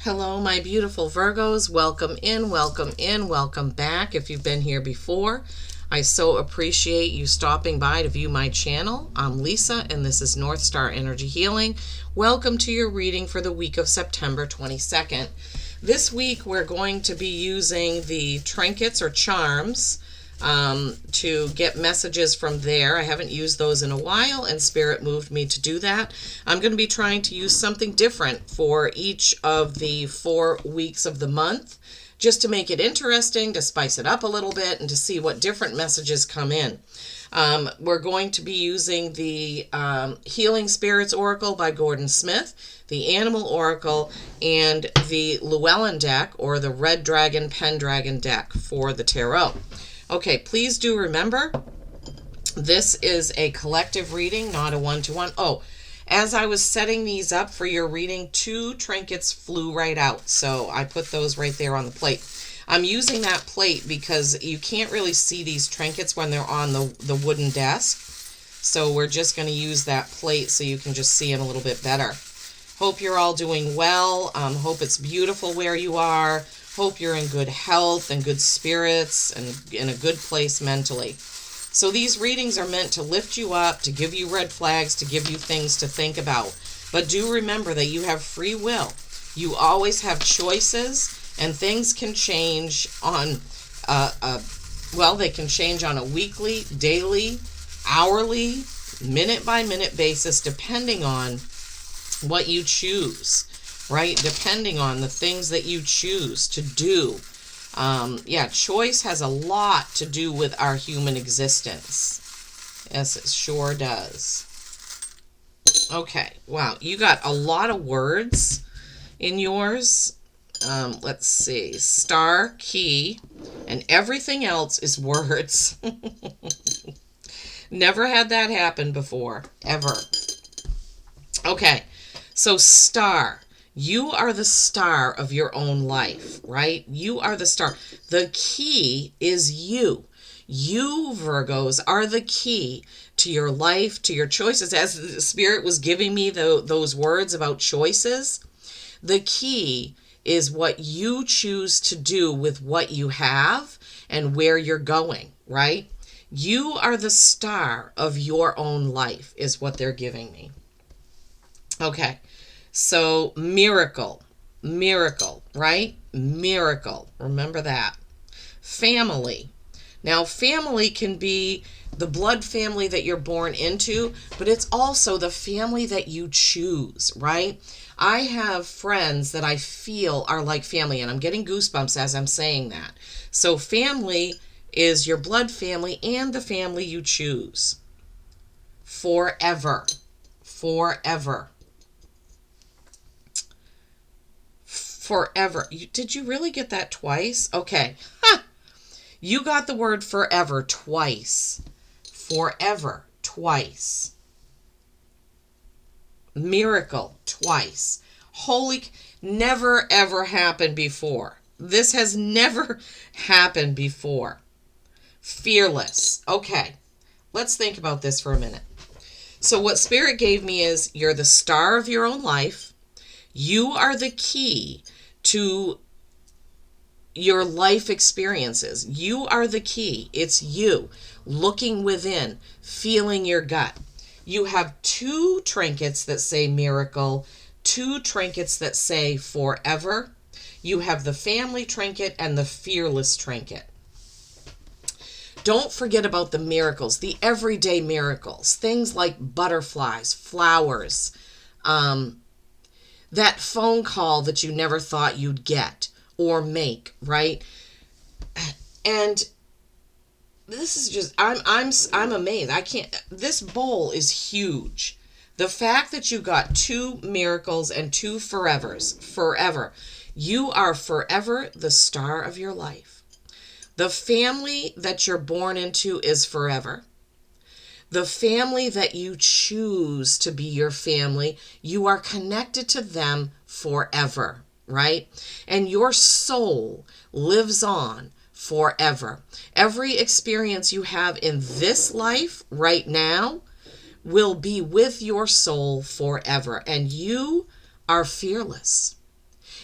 Hello, my beautiful Virgos. Welcome in, welcome in, welcome back. If you've been here before, I so appreciate you stopping by to view my channel. I'm Lisa, and this is North Star Energy Healing. Welcome to your reading for the week of September 22nd. This week, we're going to be using the trinkets or charms to get messages from there. I haven't used those in a while, and Spirit moved me to do that. I'm going to be trying to use something different for each of the 4 weeks of the month, just to make it interesting, to spice it up a little bit, and to see what different messages come in. We're going to be using the Healing Spirits Oracle by Gordon Smith, the Animal Oracle, and the Llewellyn deck, or the Red Dragon Pendragon deck for the Tarot. Okay, please do remember, this is a collective reading, not a one-to-one. Oh, as I was setting these up for your reading, 2 trinkets flew right out, so I put those right there on the plate. I'm using that plate because you can't really see these trinkets when they're on the wooden desk, so we're just going to use that plate so you can just see them a little bit better. Hope you're all doing well. Hope it's beautiful where you are. Hope you're in good health and good spirits and in a good place mentally. So these readings are meant to lift you up, to give you red flags, to give you things to think about. But do remember that you have free will. You always have choices, and things can change on they can change on a weekly, daily, hourly, minute-by-minute basis, depending on what you choose. Right? Depending on the things that you choose to do. Choice has a lot to do with our human existence. Yes, it sure does. Okay, wow, you got a lot of words in yours. Let's see, star, key, and everything else is words. Never had that happen before, ever. Okay, so star. You are the star of your own life, right? You are the star. The key is you. You, Virgos, are the key to your life, to your choices. As the Spirit was giving me those words about choices, the key is what you choose to do with what you have and where you're going, right? You are the star of your own life, is what they're giving me. Okay. So miracle, right? Miracle. Remember that. Family. Now, family can be the blood family that you're born into, but it's also the family that you choose, right? I have friends that I feel are like family, and I'm getting goosebumps as I'm saying that. So family is your blood family and the family you choose. Forever. Forever. Forever. Did you really get that twice? Okay. You got the word forever twice. Forever twice. Miracle twice. Holy, never ever happened before. This has never happened before. Fearless. Okay. Let's think about this for a minute. So what Spirit gave me is you're the star of your own life. You are the key to your life experiences. You are the key. It's you looking within, feeling your gut. You have 2 trinkets that say miracle, 2 trinkets that say forever. You have the family trinket and the fearless trinket. Don't forget about the miracles, the everyday miracles, things like butterflies, flowers, that phone call that you never thought you'd get or make, right? And this is just, I'm amazed. I can't, this bowl is huge. The fact that you got 2 miracles and 2 forevers, forever. You are forever the star of your life. The family that you're born into is forever. The family that you choose to be your family, you are connected to them forever, right? And your soul lives on forever. Every experience you have in this life right now will be with your soul forever. And you are fearless.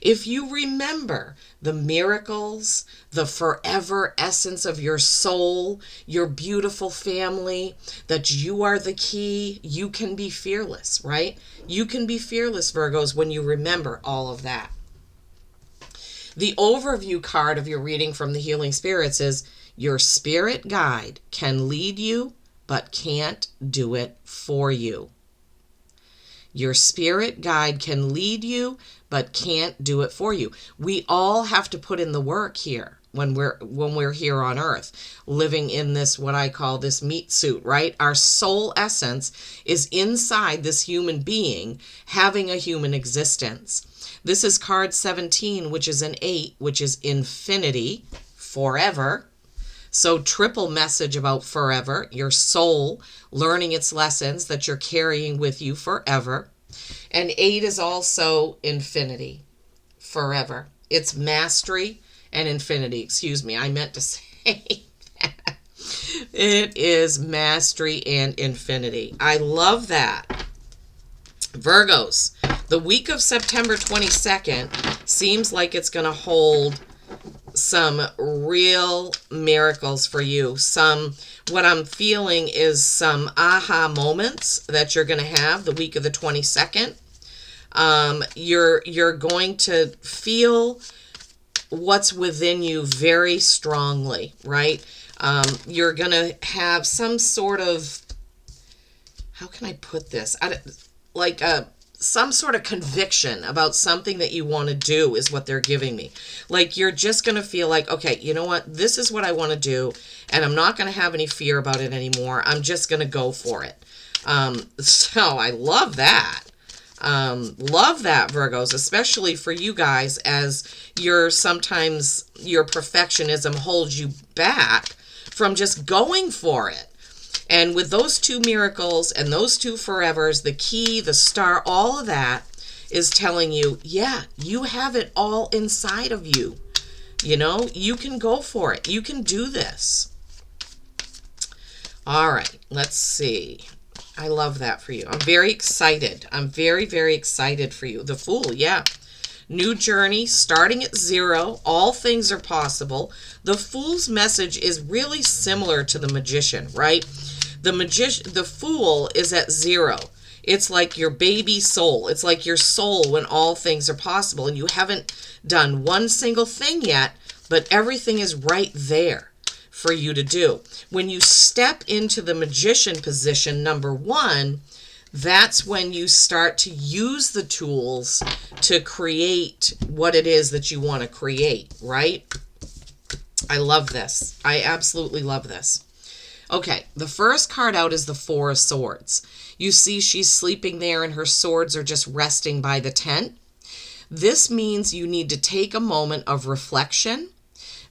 If you remember the miracles, the forever essence of your soul, your beautiful family, that you are the key, you can be fearless, right? You can be fearless, Virgos, when you remember all of that. The overview card of your reading from the Healing Spirits is your spirit guide can lead you, but can't do it for you. Your spirit guide can lead you, but can't do it for you. We all have to put in the work here when we're here on earth, living in this, what I call this meat suit, right? Our soul essence is inside this human being having a human existence. This is card 17, which is an 8, which is infinity, forever. So triple message about forever, your soul learning its lessons that you're carrying with you forever. And 8 is also infinity, forever. It's mastery and infinity. Excuse me, I meant to say that. It is mastery and infinity. I love that. Virgos, the week of September 22nd seems like it's going to hold some real miracles for you. What I'm feeling is some aha moments that you're going to have the week of the 22nd. You're going to feel what's within you very strongly, right? You're going to have some sort of, how can I put this? Some sort of conviction about something that you want to do is what they're giving me. Like, you're just going to feel like, okay, you know what? This is what I want to do, and I'm not going to have any fear about it anymore. I'm just going to go for it. So I love that. Love that, Virgos, especially for you guys, as sometimes your perfectionism holds you back from just going for it. And with those 2 miracles and those 2 forevers, the key, the star, all of that is telling you, yeah, you have it all inside of you. You know, you can go for it. You can do this. All right, let's see. I love that for you. I'm very excited. I'm very, very excited for you. The Fool, yeah. New journey, starting at 0. All things are possible. The Fool's message is really similar to the Magician, right? The Fool is at 0. It's like your baby soul. It's like your soul when all things are possible. And you haven't done one single thing yet, but everything is right there for you to do. When you step into the Magician position, number 1, that's when you start to use the tools to create what it is that you want to create, right? I love this. I absolutely love this. Okay, the first card out is the 4 of Swords. You see she's sleeping there and her swords are just resting by the tent. This means you need to take a moment of reflection,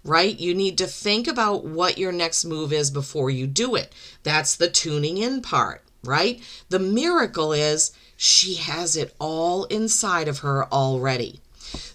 right? You need to think about what your next move is before you do it. That's the tuning in part, right? The miracle is she has it all inside of her already.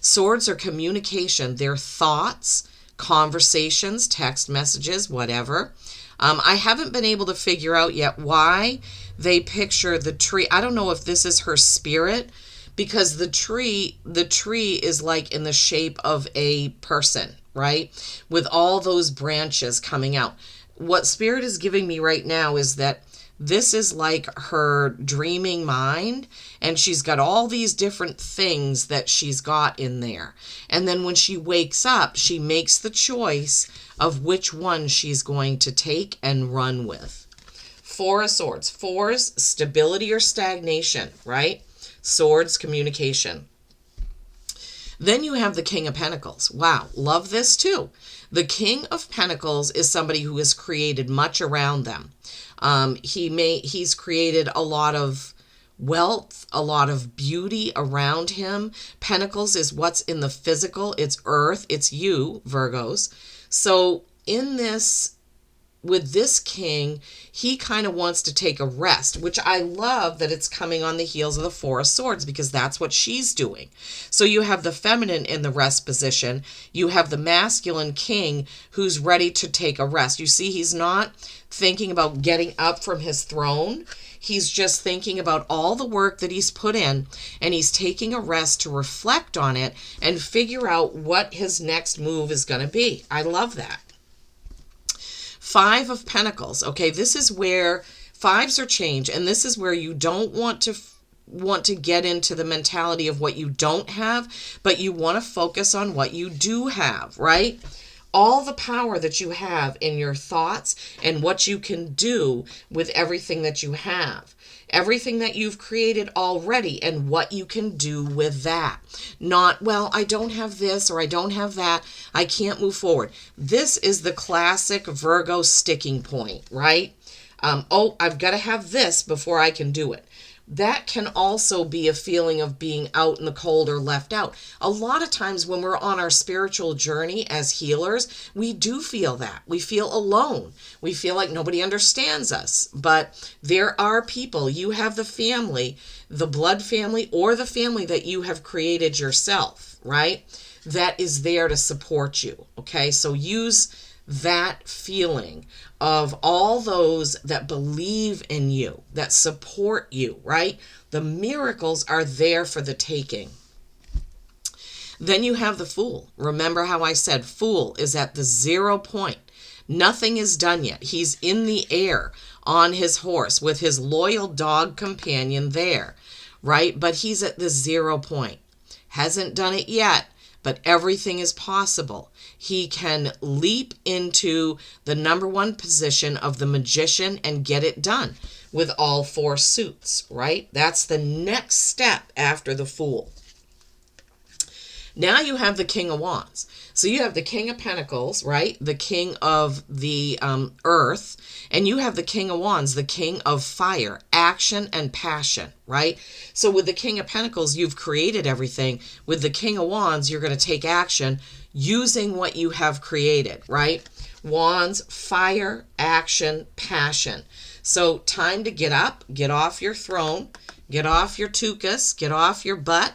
Swords are communication. They're thoughts, conversations, text messages, whatever. I haven't been able to figure out yet why they picture the tree. I don't know if this is her spirit, because the tree is like in the shape of a person, right? With all those branches coming out. What Spirit is giving me right now is that this is like her dreaming mind, and she's got all these different things that she's got in there. And then when she wakes up, she makes the choice of which one she's going to take and run with. 4 of Swords. 4s, stability or stagnation, right? Swords, communication. Then you have the King of Pentacles. Wow, love this too. The King of Pentacles is somebody who has created much around them. He's created a lot of wealth, a lot of beauty around him. Pentacles is what's in the physical. It's earth. It's you, Virgos. So with this king, he kind of wants to take a rest, which I love that it's coming on the heels of the 4 of Swords, because that's what she's doing. So you have the feminine in the rest position. You have the masculine king who's ready to take a rest. You see, he's not thinking about getting up from his throne. He's just thinking about all the work that he's put in, and he's taking a rest to reflect on it and figure out what his next move is going to be. I love that. Five of Pentacles. Okay, this is where fives are change, and this is where you don't want to get into the mentality of what you don't have, but you want to focus on what you do have, right? All the power that you have in your thoughts and what you can do with everything that you have. Everything that you've created already and what you can do with that. Not, well, I don't have this or I don't have that, I can't move forward. This is the classic Virgo sticking point, right? Oh, I've got to have this before I can do it. That can also be a feeling of being out in the cold or left out. A lot of times when we're on our spiritual journey as healers, we do feel that. We feel alone. We feel like nobody understands us. But there are people. You have the family, the blood family, or the family that you have created yourself, right? That is there to support you. Okay, so use that feeling of all those that believe in you, that support you, right? The miracles are there for the taking. Then you have the Fool. Remember how I said Fool is at the 0 point. Nothing is done yet. He's in the air on his horse with his loyal dog companion there, right? But he's at the 0 point. Hasn't done it yet, but everything is possible. He can leap into the number 1 position of the Magician and get it done with all 4 suits, right? That's the next step after the Fool. Now you have the King of Wands. So you have the King of Pentacles, right? The King of the Earth. And you have the King of Wands, the King of Fire, action and passion, right? So with the King of Pentacles, you've created everything. With the King of Wands, you're going to take action using what you have created, right? Wands, fire, action, passion. So time to get up, get off your throne, get off your tuchus, get off your butt,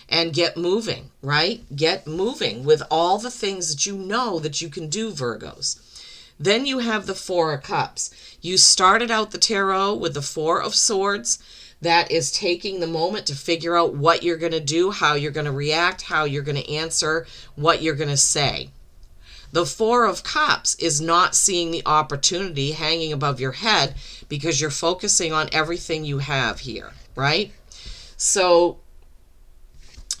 and get moving, right? Get moving with all the things that you know that you can do, Virgos. Then you have the 4 of Cups. You started out the tarot with the 4 of Swords. That is taking the moment to figure out what you're going to do, how you're going to react, how you're going to answer, what you're going to say. The 4 of Cups is not seeing the opportunity hanging above your head because you're focusing on everything you have here, right? So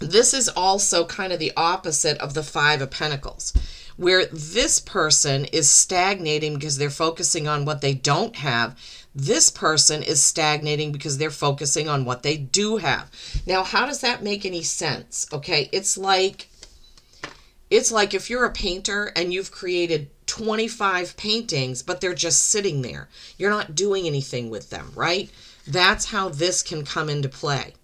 this is also kind of the opposite of the 5 of Pentacles, where this person is stagnating because they're focusing on what they don't have. This person is stagnating because they're focusing on what they do have. Now, how does that make any sense? Okay, it's like if you're a painter and you've created 25 paintings, but they're just sitting there. You're not doing anything with them, right? That's how this can come into play.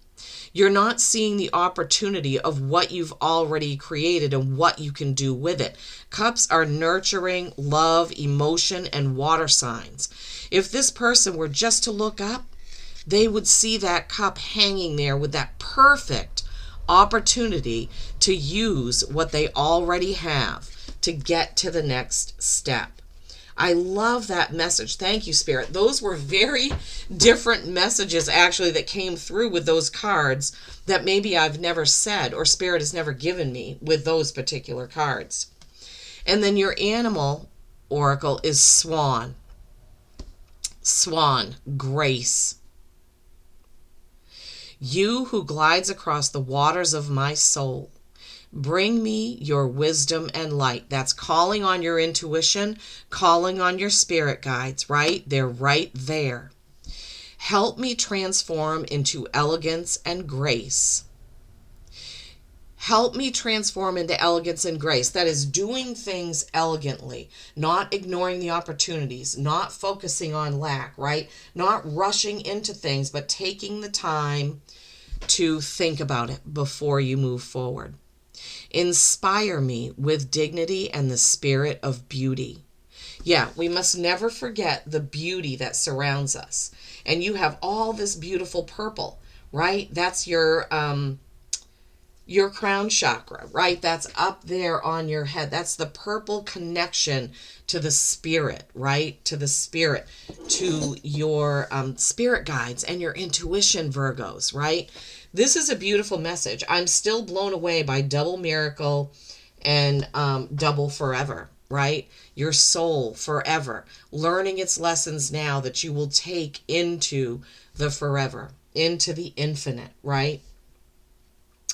You're not seeing the opportunity of what you've already created and what you can do with it. Cups are nurturing, love, emotion, and water signs. If this person were just to look up, they would see that cup hanging there with that perfect opportunity to use what they already have to get to the next step. I love that message. Thank you, Spirit. Those were very different messages, actually, that came through with those cards that maybe I've never said or Spirit has never given me with those particular cards. And then your animal oracle is Swan. Swan, grace. You who glides across the waters of my soul, bring me your wisdom and light. That's calling on your intuition, calling on your spirit guides, right? They're right there. Help me transform into elegance and grace. Help me transform into elegance and grace. That is doing things elegantly, not ignoring the opportunities, not focusing on lack, right? Not rushing into things, but taking the time to think about it before you move forward. Inspire me with dignity and the spirit of beauty. Yeah, we must never forget the beauty that surrounds us. And you have all this beautiful purple, right? That's your your crown chakra, right? That's up there on your head. That's the purple connection to the spirit, right? To the spirit, to your spirit guides and your intuition, Virgos, right? This is a beautiful message. I'm still blown away by double miracle and double forever, right? Your soul forever, learning its lessons now that you will take into the forever, into the infinite, right?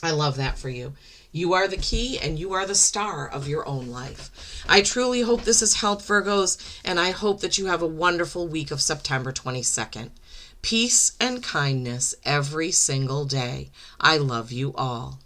I love that for you. You are the key and you are the star of your own life. I truly hope this has helped, Virgos, and I hope that you have a wonderful week of September 22nd. Peace and kindness every single day. I love you all.